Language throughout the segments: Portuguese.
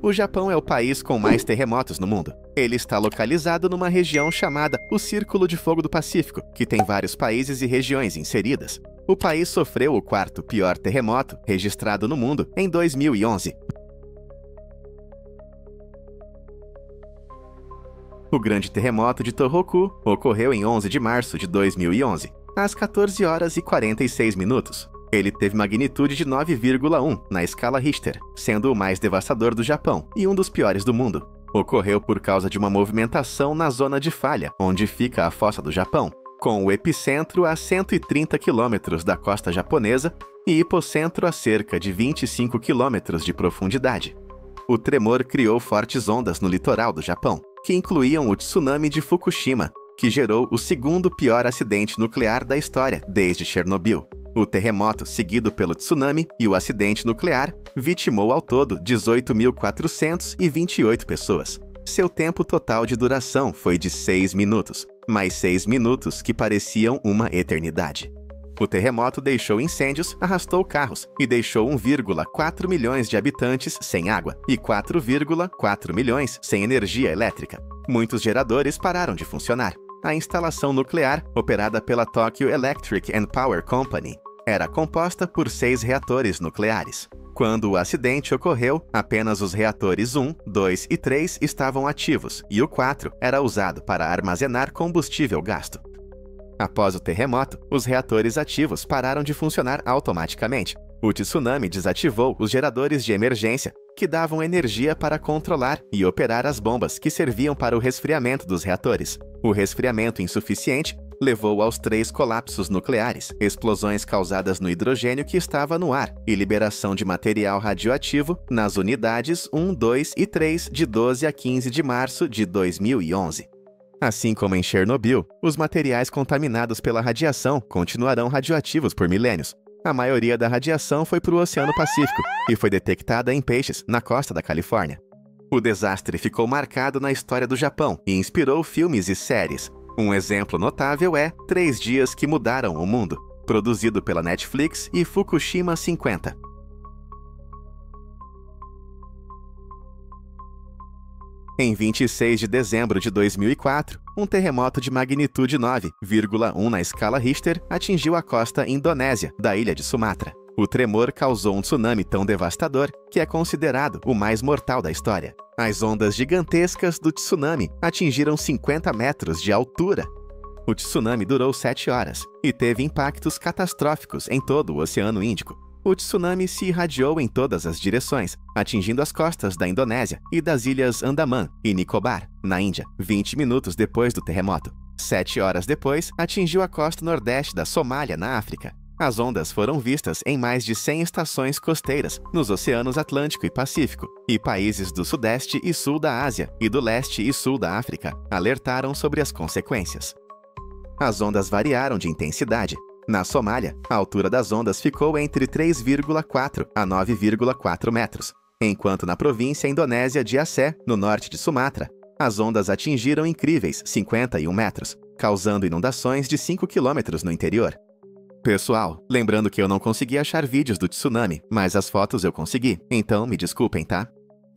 O Japão é o país com mais terremotos no mundo. Ele está localizado numa região chamada o Círculo de Fogo do Pacífico, que tem vários países e regiões inseridas. O país sofreu o quarto pior terremoto registrado no mundo em 2011. O grande terremoto de Tohoku ocorreu em 11 de março de 2011, às 14 horas e 46 minutos. Ele teve magnitude de 9,1 na escala Richter, sendo o mais devastador do Japão e um dos piores do mundo. Ocorreu por causa de uma movimentação na zona de falha, onde fica a fossa do Japão, com o epicentro a 130 quilômetros da costa japonesa e hipocentro a cerca de 25 quilômetros de profundidade. O tremor criou fortes ondas no litoral do Japão, que incluíam o tsunami de Fukushima, que gerou o segundo pior acidente nuclear da história desde Chernobyl. O terremoto, seguido pelo tsunami e o acidente nuclear, vitimou ao todo 18.428 pessoas. Seu tempo total de duração foi de 6 minutos, mais 6 minutos que pareciam uma eternidade. O terremoto deixou incêndios, arrastou carros e deixou 1,4 milhões de habitantes sem água e 4,4 milhões sem energia elétrica. Muitos geradores pararam de funcionar. A instalação nuclear, operada pela Tokyo Electric and Power Company, era composta por 6 reatores nucleares. Quando o acidente ocorreu, apenas os reatores 1, 2 e 3 estavam ativos e o 4 era usado para armazenar combustível gasto. Após o terremoto, os reatores ativos pararam de funcionar automaticamente. O tsunami desativou os geradores de emergência, que davam energia para controlar e operar as bombas que serviam para o resfriamento dos reatores. O resfriamento insuficiente levou aos 3 colapsos nucleares, explosões causadas no hidrogênio que estava no ar e liberação de material radioativo nas unidades 1, 2 e 3 de 12 a 15 de março de 2011. Assim como em Chernobyl, os materiais contaminados pela radiação continuarão radioativos por milênios. A maioria da radiação foi para o Oceano Pacífico e foi detectada em peixes na costa da Califórnia. O desastre ficou marcado na história do Japão e inspirou filmes e séries. Um exemplo notável é 3 Dias que Mudaram o Mundo, produzido pela Netflix, e Fukushima 50. Em 26 de dezembro de 2004, um terremoto de magnitude 9,1 na escala Richter atingiu a costa indonésia da ilha de Sumatra. O tremor causou um tsunami tão devastador que é considerado o mais mortal da história. As ondas gigantescas do tsunami atingiram 50 metros de altura. O tsunami durou 7 horas e teve impactos catastróficos em todo o Oceano Índico. O tsunami se irradiou em todas as direções, atingindo as costas da Indonésia e das ilhas Andaman e Nicobar, na Índia, 20 minutos depois do terremoto. 7 horas depois, atingiu a costa nordeste da Somália, na África. As ondas foram vistas em mais de 100 estações costeiras, nos oceanos Atlântico e Pacífico, e países do Sudeste e Sul da Ásia e do Leste e Sul da África alertaram sobre as consequências. As ondas variaram de intensidade. Na Somália, a altura das ondas ficou entre 3,4 a 9,4 metros, enquanto na província indonésia de Aceh, no norte de Sumatra, as ondas atingiram incríveis 51 metros, causando inundações de 5 quilômetros no interior. Pessoal, lembrando que eu não consegui achar vídeos do tsunami, mas as fotos eu consegui, então me desculpem, tá?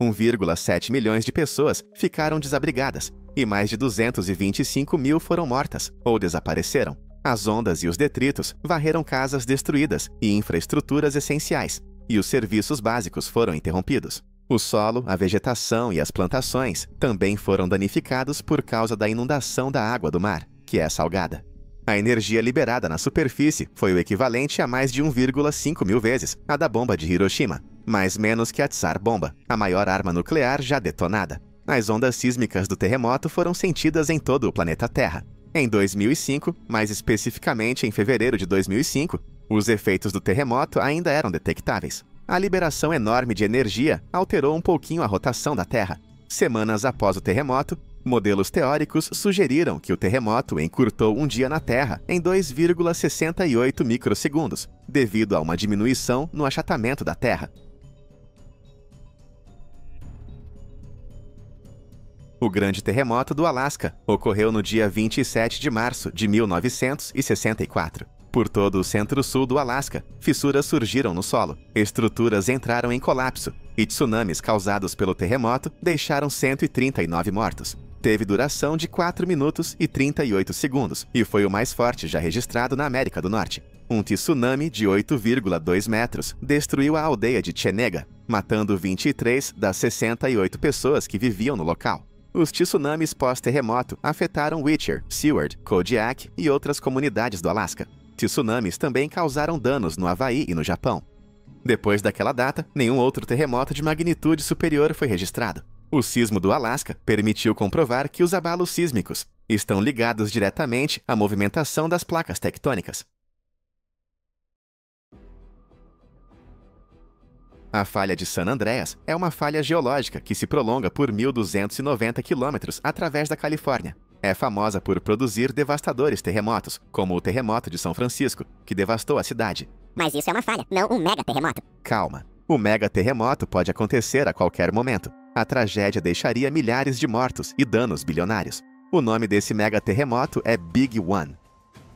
1,7 milhões de pessoas ficaram desabrigadas e mais de 225 mil foram mortas ou desapareceram. As ondas e os detritos varreram casas destruídas e infraestruturas essenciais, e os serviços básicos foram interrompidos. O solo, a vegetação e as plantações também foram danificados por causa da inundação da água do mar, que é salgada. A energia liberada na superfície foi o equivalente a mais de 1,5 mil vezes a da bomba de Hiroshima, mas menos que a Tsar Bomba, a maior arma nuclear já detonada. As ondas sísmicas do terremoto foram sentidas em todo o planeta Terra. Em 2005, mais especificamente em fevereiro de 2005, os efeitos do terremoto ainda eram detectáveis. A liberação enorme de energia alterou um pouquinho a rotação da Terra. Semanas após o terremoto, modelos teóricos sugeriram que o terremoto encurtou um dia na Terra em 2,68 microsegundos, devido a uma diminuição no achatamento da Terra. O Grande Terremoto do Alasca ocorreu no dia 27 de março de 1964. Por todo o centro-sul do Alasca, fissuras surgiram no solo, estruturas entraram em colapso e tsunamis causados pelo terremoto deixaram 139 mortos. Teve duração de 4 minutos e 38 segundos e foi o mais forte já registrado na América do Norte. Um tsunami de 8,2 metros destruiu a aldeia de Chenega, matando 23 das 68 pessoas que viviam no local. Os tsunamis pós-terremoto afetaram Whittier, Seward, Kodiak e outras comunidades do Alasca. Tsunamis também causaram danos no Havaí e no Japão. Depois daquela data, nenhum outro terremoto de magnitude superior foi registrado. O sismo do Alasca permitiu comprovar que os abalos sísmicos estão ligados diretamente à movimentação das placas tectônicas. A falha de San Andreas é uma falha geológica que se prolonga por 1.290 quilômetros através da Califórnia. É famosa por produzir devastadores terremotos, como o terremoto de São Francisco, que devastou a cidade. Mas isso é uma falha, não um mega-terremoto. Calma. O mega-terremoto pode acontecer a qualquer momento. A tragédia deixaria milhares de mortos e danos bilionários. O nome desse mega-terremoto é Big One.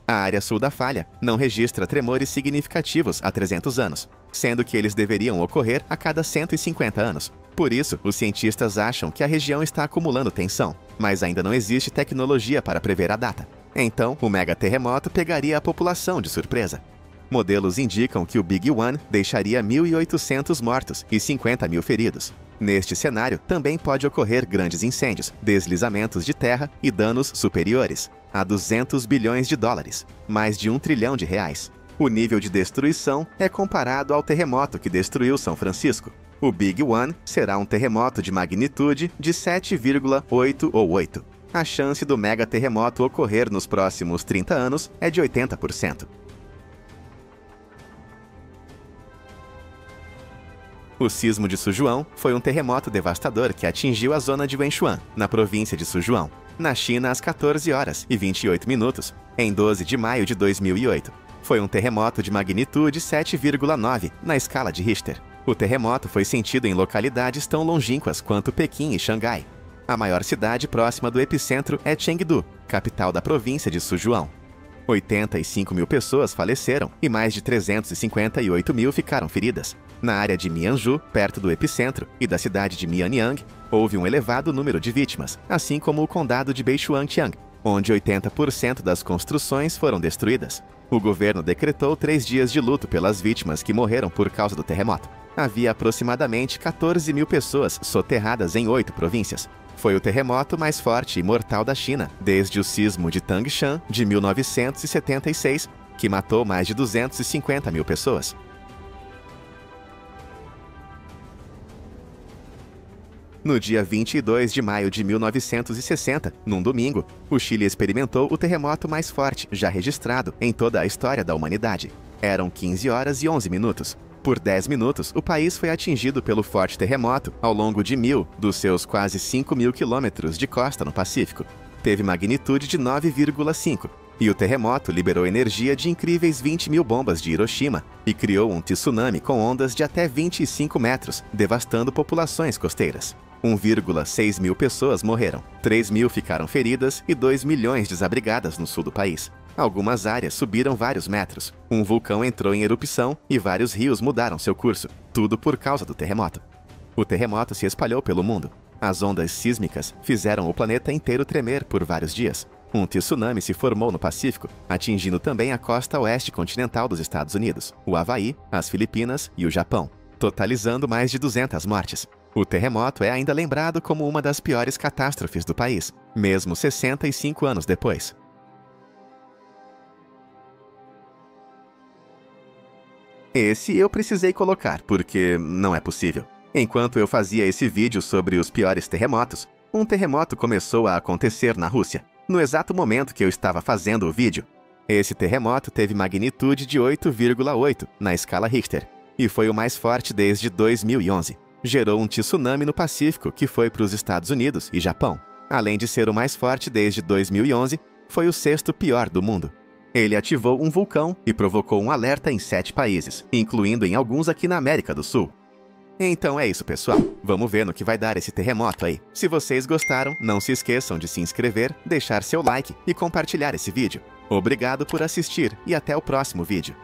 A área sul da falha não registra tremores significativos há 300 anos, sendo que eles deveriam ocorrer a cada 150 anos. Por isso, os cientistas acham que a região está acumulando tensão, mas ainda não existe tecnologia para prever a data. Então, o mega-terremoto pegaria a população de surpresa. Modelos indicam que o Big One deixaria 1.800 mortos e 50 mil feridos. Neste cenário, também pode ocorrer grandes incêndios, deslizamentos de terra e danos superiores a 200 bilhões de dólares, mais de 1 trilhão de reais. O nível de destruição é comparado ao terremoto que destruiu São Francisco. O Big One será um terremoto de magnitude de 7,8 ou 8. A chance do mega-terremoto ocorrer nos próximos 30 anos é de 80%. O sismo de Sichuan foi um terremoto devastador que atingiu a zona de Wenchuan, na província de Sichuan, na China às 14 horas e 28 minutos, em 12 de maio de 2008. Foi um terremoto de magnitude 7,9 na escala de Richter. O terremoto foi sentido em localidades tão longínquas quanto Pequim e Xangai. A maior cidade próxima do epicentro é Chengdu, capital da província de Sichuan. 85 mil pessoas faleceram e mais de 358 mil ficaram feridas. Na área de Mianzhu, perto do epicentro, e da cidade de Mianyang, houve um elevado número de vítimas, assim como o condado de Beichuanqiang, onde 80% das construções foram destruídas. O governo decretou 3 dias de luto pelas vítimas que morreram por causa do terremoto. Havia aproximadamente 14 mil pessoas soterradas em 8 províncias. Foi o terremoto mais forte e mortal da China, desde o sismo de Tangshan, de 1976, que matou mais de 250 mil pessoas. No dia 22 de maio de 1960, num domingo, o Chile experimentou o terremoto mais forte já registrado em toda a história da humanidade. Eram 15 horas e 11 minutos. Por 10 minutos, o país foi atingido pelo forte terremoto ao longo de 1.000 dos seus quase 5.000 quilômetros de costa no Pacífico. Teve magnitude de 9,5, e o terremoto liberou energia de incríveis 20 mil bombas de Hiroshima e criou um tsunami com ondas de até 25 metros, devastando populações costeiras. 1,6 mil pessoas morreram, 3 mil ficaram feridas e 2 milhões desabrigadas no sul do país. Algumas áreas subiram vários metros, um vulcão entrou em erupção e vários rios mudaram seu curso, tudo por causa do terremoto. O terremoto se espalhou pelo mundo. As ondas sísmicas fizeram o planeta inteiro tremer por vários dias. Um tsunami se formou no Pacífico, atingindo também a costa oeste continental dos Estados Unidos, o Havaí, as Filipinas e o Japão, totalizando mais de 200 mortes. O terremoto é ainda lembrado como uma das piores catástrofes do país, mesmo 65 anos depois. Esse eu precisei colocar, porque não é possível. Enquanto eu fazia esse vídeo sobre os piores terremotos, um terremoto começou a acontecer na Rússia, no exato momento que eu estava fazendo o vídeo. Esse terremoto teve magnitude de 8,8 na escala Richter, e foi o mais forte desde 2011. Gerou um tsunami no Pacífico que foi para os Estados Unidos e Japão. Além de ser o mais forte desde 2011, foi o 6º pior do mundo. Ele ativou um vulcão e provocou um alerta em 7 países, incluindo em alguns aqui na América do Sul. Então é isso, pessoal. Vamos ver no que vai dar esse terremoto aí. Se vocês gostaram, não se esqueçam de se inscrever, deixar seu like e compartilhar esse vídeo. Obrigado por assistir e até o próximo vídeo.